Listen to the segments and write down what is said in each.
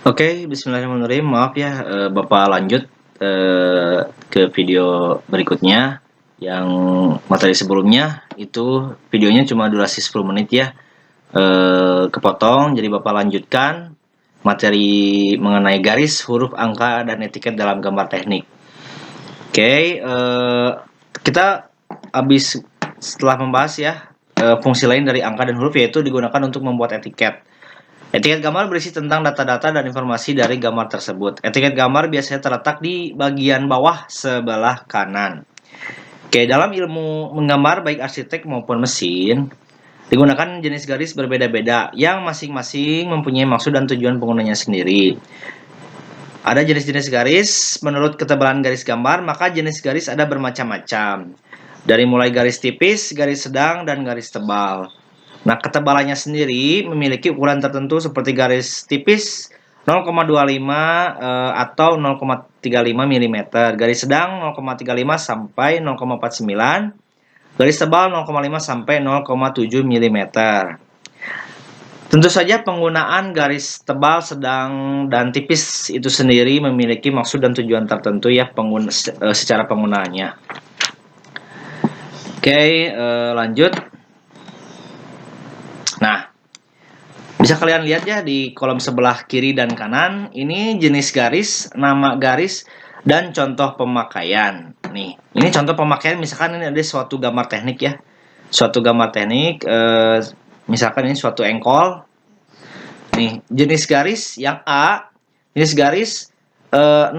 Oke, bismillahirrahmanirrahim. Maaf ya, Bapak lanjut ke video berikutnya. Yang materi sebelumnya itu videonya cuma durasi 10 menit ya, kepotong. Jadi Bapak lanjutkan materi mengenai garis, huruf, angka, dan etiket dalam gambar teknik. Oke, kita habis setelah membahas ya fungsi lain dari angka dan huruf, yaitu digunakan untuk membuat etiket. Etiket gambar berisi tentang data-data dan informasi dari gambar tersebut. Etiket gambar biasanya terletak di bagian bawah sebelah kanan. Oke, dalam ilmu menggambar baik arsitek maupun mesin, digunakan jenis garis berbeda-beda yang masing-masing mempunyai maksud dan tujuan penggunanya sendiri. Ada jenis-jenis garis menurut ketebalan garis gambar, maka jenis garis ada bermacam-macam. Dari mulai garis tipis, garis sedang, dan garis tebal. Nah, ketebalannya sendiri memiliki ukuran tertentu seperti garis tipis 0,25 atau 0,35 mm, garis sedang 0,35 sampai 0,49, garis tebal 0,5 sampai 0,7 mm. Tentu saja penggunaan garis tebal, sedang, dan tipis itu sendiri memiliki maksud dan tujuan tertentu ya secara penggunaannya. Oke, lanjut. Nah, bisa kalian lihat ya di kolom sebelah kiri dan kanan, ini jenis garis, nama garis, dan contoh pemakaian. Nih, ini contoh pemakaian, misalkan ini ada suatu gambar teknik ya. Suatu gambar teknik, misalkan ini suatu engkol. Nih, jenis garis yang A, jenis garis 0,5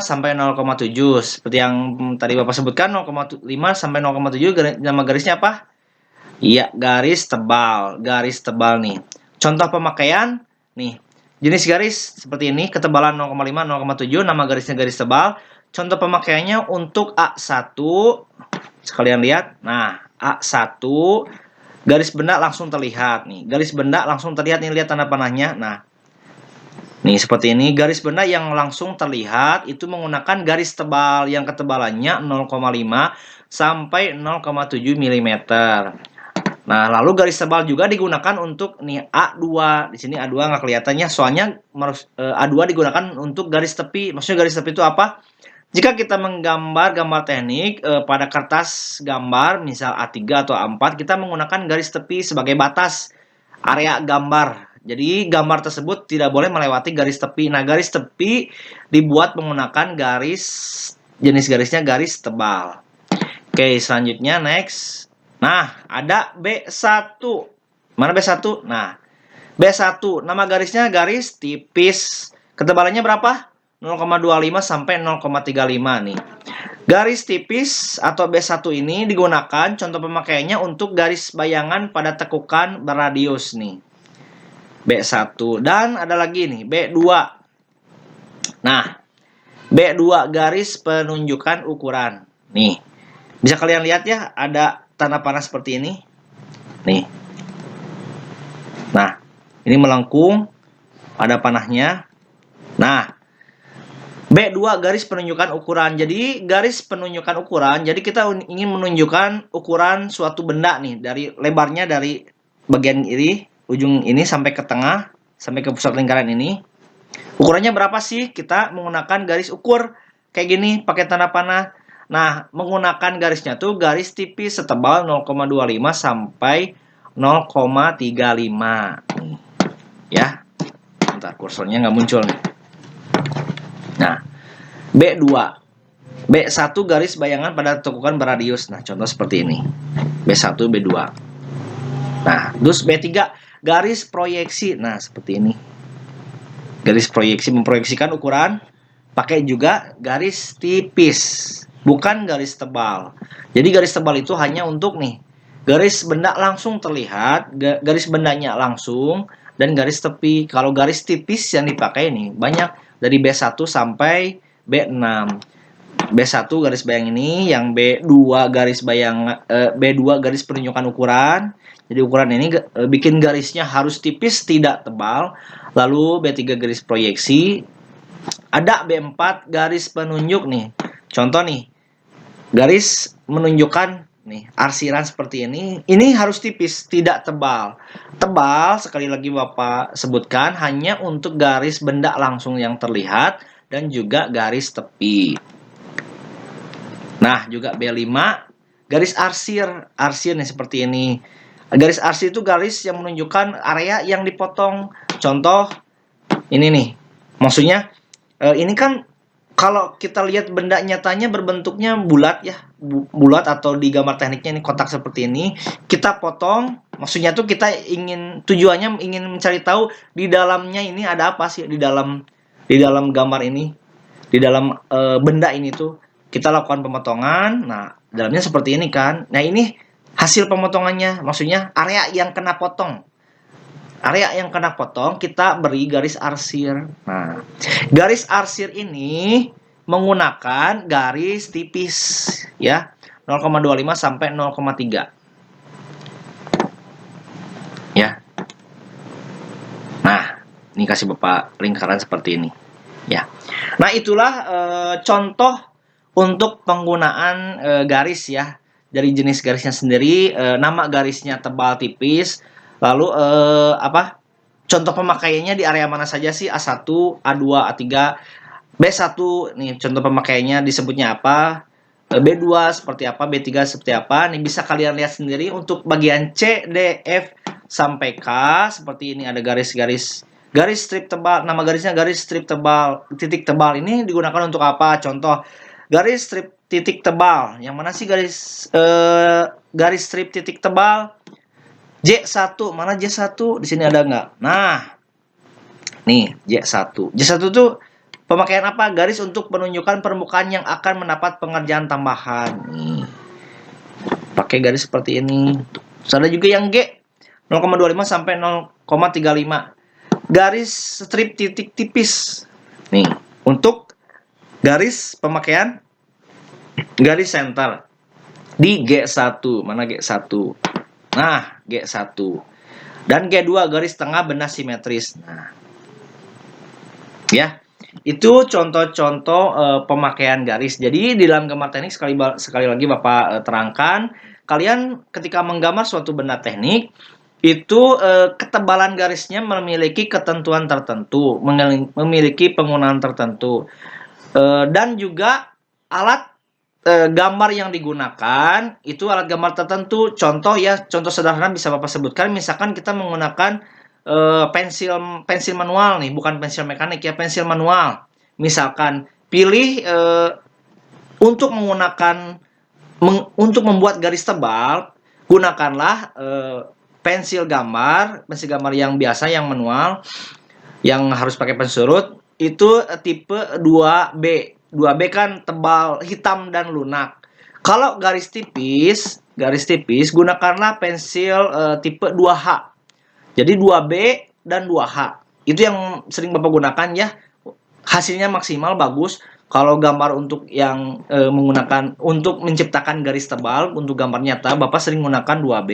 sampai 0,7. Seperti yang tadi Bapak sebutkan, 0,5 sampai 0,7, nama garisnya apa? Iya, garis tebal. Garis tebal nih. Contoh pemakaian, nih. Jenis garis seperti ini, ketebalan 0,5, 0,7, nama garisnya garis tebal. Contoh pemakaiannya untuk A1, sekalian lihat. Nah, A1, garis benda langsung terlihat nih. Garis benda langsung terlihat nih, lihat tanda panahnya. Nah, nih seperti ini, garis benda yang langsung terlihat itu menggunakan garis tebal yang ketebalannya 0,5 sampai 0,7 mm. Nah, lalu garis tebal juga digunakan untuk nih A2. Di sini A2 nggak kelihatannya, soalnya A2 digunakan untuk garis tepi. Maksudnya garis tepi itu apa? Jika kita menggambar gambar teknik pada kertas gambar, misal A3 atau A4, kita menggunakan garis tepi sebagai batas area gambar. Jadi gambar tersebut tidak boleh melewati garis tepi. Nah, garis tepi dibuat menggunakan garis, jenis garisnya garis tebal. Oke, selanjutnya next. Nah, ada B1. Mana B1? Nah, B1, nama garisnya garis tipis. Ketebalannya berapa? 0,25 sampai 0,35 nih. Garis tipis atau B1 ini digunakan contoh pemakaiannya untuk garis bayangan pada tekukan berradius nih. B1. Dan ada lagi nih, B2. Nah, B2 garis penunjukan ukuran. Nih, bisa kalian lihat ya, ada tanda panah seperti ini. Nih. Nah, ini melengkung, ada panahnya. Nah, B2 garis penunjukan ukuran. Jadi, garis penunjukan ukuran, jadi kita ingin menunjukkan ukuran suatu benda nih, dari lebarnya dari bagian kiri, ujung ini sampai ke tengah, sampai ke pusat lingkaran ini. Ukurannya berapa sih? Kita menggunakan garis ukur kayak gini, pakai tanda panah. Nah, menggunakan garisnya tuh garis tipis setebal 0,25 sampai 0,35. Ya. Bentar, kursornya nggak muncul nih. Nah, B2. B1 garis bayangan pada tekukan berradius. Nah, contoh seperti ini. B1, B2. Nah, terus B3 garis proyeksi. Nah, seperti ini. Garis proyeksi memproyeksikan ukuran, pakai juga garis tipis, bukan garis tebal. Jadi garis tebal itu hanya untuk nih, garis benda langsung terlihat, garis bendanya langsung, dan garis tepi. Kalau garis tipis yang dipakai nih, banyak dari B1 sampai B6. B1 garis bayang ini, yang B2 garis bayang, B2 garis penunjukan ukuran. Jadi ukuran ini bikin garisnya harus tipis, tidak tebal. Lalu B3 garis proyeksi. Ada B4 garis penunjuk nih. Contoh nih, garis menunjukkan nih, arsiran seperti ini harus tipis, tidak tebal. Tebal, sekali lagi Bapak sebutkan, hanya untuk garis benda langsung yang terlihat dan juga garis tepi. Nah, juga B5, garis arsir. Arsir nih seperti ini. Garis arsir itu garis yang menunjukkan area yang dipotong. Contoh, ini nih. Maksudnya, ini kan kalau kita lihat benda nyatanya berbentuknya bulat ya, bulat atau di gambar tekniknya ini kotak seperti ini, kita potong, maksudnya tuh kita tujuannya ingin mencari tahu di dalamnya ini ada apa sih di dalam gambar ini, di dalam benda ini tuh kita lakukan pemotongan. Nah, dalamnya seperti ini kan. Nah, ini hasil pemotongannya, maksudnya area yang kena potong. Area yang kena potong kita beri garis arsir. Nah, garis arsir ini menggunakan garis tipis ya, 0,25 sampai 0,3 ya. Nah, ini kasih Bapak lingkaran seperti ini ya. Nah, itulah contoh untuk penggunaan garis ya. Dari jenis garisnya sendiri, nama garisnya tebal tipis, lalu contoh pemakaiannya di area mana saja sih? A1, A2, A3, B1 nih contoh pemakaiannya disebutnya apa? B2 seperti apa, B3 seperti apa. Nih bisa kalian lihat sendiri untuk bagian C, D, F sampai K seperti ini ada garis-garis strip tebal, nama garisnya garis strip tebal, titik tebal. Ini digunakan untuk apa? Contoh garis strip titik tebal. Yang mana sih garis strip titik tebal? J1, mana J1? Di sini ada nggak? Nah, nih J1. J1 tuh pemakaian apa? Garis untuk menunjukkan permukaan yang akan mendapat pengerjaan tambahan. Nih. Pakai garis seperti ini. Terus ada juga yang G, 0,25 sampai 0,35. Garis strip titik tipis. Nih, untuk garis pemakaian garis center di G1. Mana G1? Nah, G1. Dan G2 garis tengah benda simetris. Nah. Ya. Itu contoh-contoh pemakaian garis. Jadi di dalam gambar teknik sekali lagi Bapak terangkan, kalian ketika menggambar suatu benda teknik itu ketebalan garisnya memiliki ketentuan tertentu, memiliki penggunaan tertentu. Dan juga alat gambar yang digunakan itu alat gambar tertentu. Contoh ya, contoh sederhana bisa Bapak sebutkan, misalkan kita menggunakan pensil manual nih, bukan pensil mekanik ya, pensil manual. Misalkan pilih untuk untuk membuat garis tebal, gunakanlah pensil gambar yang biasa, yang manual, yang harus pakai pensurut. Itu tipe 2B. 2B kan tebal, hitam dan lunak. Kalau garis tipis, gunakanlah pensil tipe 2H. Jadi 2B dan 2H. Itu yang sering Bapak gunakan ya. Hasilnya maksimal bagus. Kalau gambar untuk yang menggunakan untuk menciptakan garis tebal untuk gambar nyata, Bapak sering menggunakan 2B.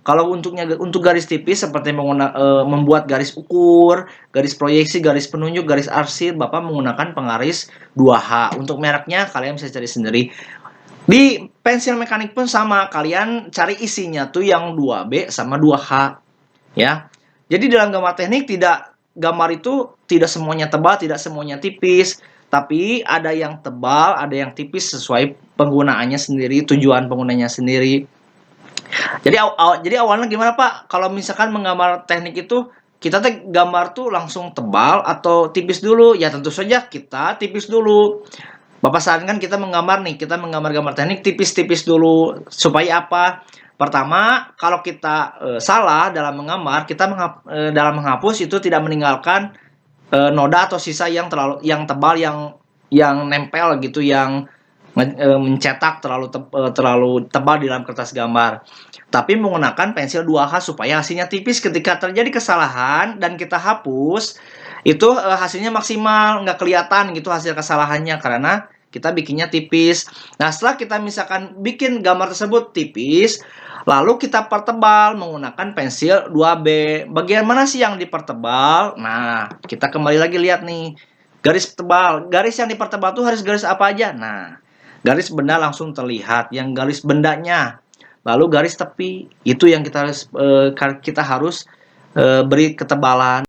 Kalau untuk garis tipis seperti membuat garis ukur, garis proyeksi, garis penunjuk, garis arsir, Bapak menggunakan penggaris 2H. Untuk mereknya kalian bisa cari sendiri. Di pensil mekanik pun sama, kalian cari isinya tuh yang 2B sama 2H. Ya. Jadi dalam gambar teknik gambar itu tidak semuanya tebal, tidak semuanya tipis, tapi ada yang tebal, ada yang tipis sesuai penggunaannya sendiri, tujuan penggunanya sendiri. Jadi awalnya gimana Pak? Kalau misalkan menggambar teknik itu kita gambar tuh langsung tebal atau tipis dulu? Ya tentu saja kita tipis dulu. Bapak sarankan kita menggambar gambar teknik tipis-tipis dulu supaya apa? Pertama, kalau kita salah dalam menggambar, kita dalam menghapus itu tidak meninggalkan noda atau sisa yang tebal, yang nempel gitu, yang mencetak terlalu tebal di dalam kertas gambar. Tapi menggunakan pensil 2H supaya hasilnya tipis. Ketika terjadi kesalahan dan kita hapus, itu hasilnya maksimal, nggak kelihatan gitu hasil kesalahannya karena kita bikinnya tipis. Nah, setelah kita misalkan bikin gambar tersebut tipis, lalu kita pertebal menggunakan pensil 2B. Bagian mana sih yang dipertebal? Nah, kita kembali lagi lihat nih. Garis tebal. Garis yang dipertebal tuh harus garis apa aja? Nah, garis benda langsung terlihat, yang garis bendanya. Lalu garis tepi, itu yang kita harus beri ketebalan